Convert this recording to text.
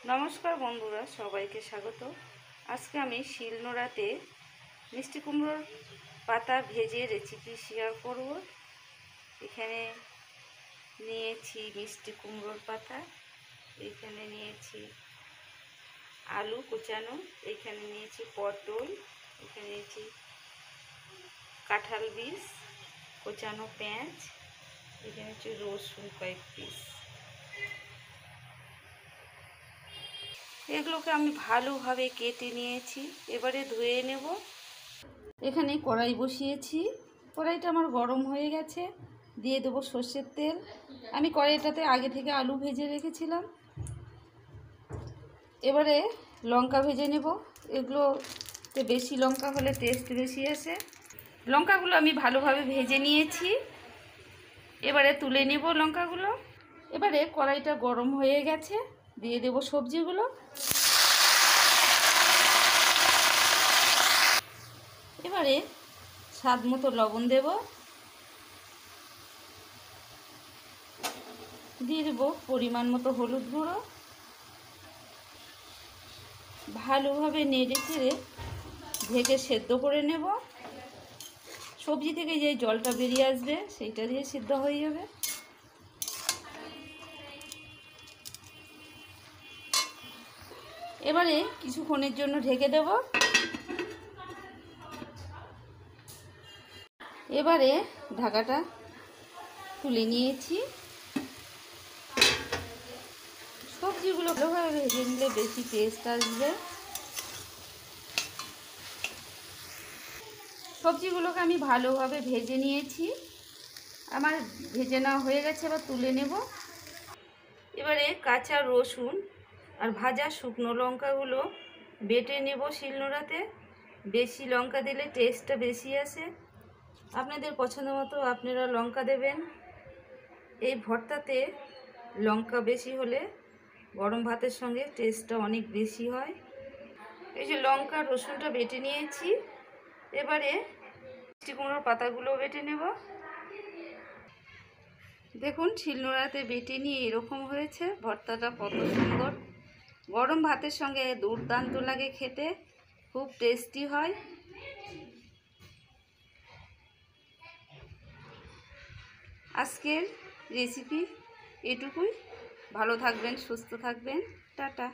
নমস্কার বন্ধুরা, সবাইকে স্বাগত। আজকে আমি শিলনোড়াতে মিষ্টি কুমড়োর পাতা ভেজে রেসিপি শেয়ার করব। এখানে নিয়েছি মিষ্টি কুমড়োর পাতা, এখানে নিয়েছি আলু কুচানো, এখানে নিয়েছি পটল, এখানে নিয়েছি কাঁঠাল বীজ কুচানো, পেঁয়াজ, এখানে হচ্ছে রসুন কয়েক পিস। এগুলোকে আমি ভালোভাবে কেটে নিয়েছি, এবারে ধুয়ে নেব। এখানে কড়াই বসিয়েছি, কড়াইটা আমার গরম হয়ে গেছে, দিয়ে দেবো সর্ষের তেল। আমি কড়াইটাতে আগে থেকে আলু ভেজে রেখেছিলাম। এবারে লঙ্কা ভেজে নেব। এগুলোতে বেশি লঙ্কা হলে টেস্ট বেশি আসে। লঙ্কাগুলো আমি ভালোভাবে ভেজে নিয়েছি, এবারে তুলে নেব লঙ্কাগুলো। এবারে কড়াইটা গরম হয়ে গেছে, দিয়ে দেব সবজিগুলো। এবারে স্বাদ মতো লবণ দেব, দিয়ে দেব পরিমাণ মতো হলুদ গুঁড়ো। ভালোভাবে নেড়ে চেড়ে ঢেকে সেদ্ধ করে নেব। সবজি থেকে যে জলটা বেরিয়ে আসবে সেইটা দিয়ে সিদ্ধ হয়ে যাবে। এবারে কিছুক্ষণের জন্য ঢেকে দেব। এবারে ঢাকাটা তুলে নিয়েছি। সবজিগুলো ভালোভাবে ভেজে নিলে বেশি টেস্ট আসবে। সবজিগুলোকে আমি ভালোভাবে ভেজে নিয়েছি, আমার ভেজে নেওয়া হয়ে গেছে। এবার তুলে নেব। এবারে কাঁচা রসুন আর ভাজা শুকনো লঙ্কাগুলো বেটে নেব শিলনোড়াতে। বেশি লঙ্কা দিলে টেস্টটা বেশি আসে। আপনাদের পছন্দ মতো আপনারা লঙ্কা দেবেন। এই ভর্তাতে লঙ্কা বেশি হলে গরম ভাতের সঙ্গে টেস্টটা অনেক বেশি হয়। এই যে লঙ্কা রসুনটা বেটে নিয়েছি, এবারে মিষ্টি কুমড়োর পাতাগুলো বেটে নেব। দেখুন শিলনোড়াতে বেটে নিয়ে এরকম হয়েছে। ভর্তাটা কত সুন্দর, গরম ভাতের সঙ্গে দুর্দান্ত লাগে খেতে, খুব টেস্টি হয়। আজকের রেসিপি এটুকুই। ভালো থাকবেন, সুস্থ থাকবেন, টাটা।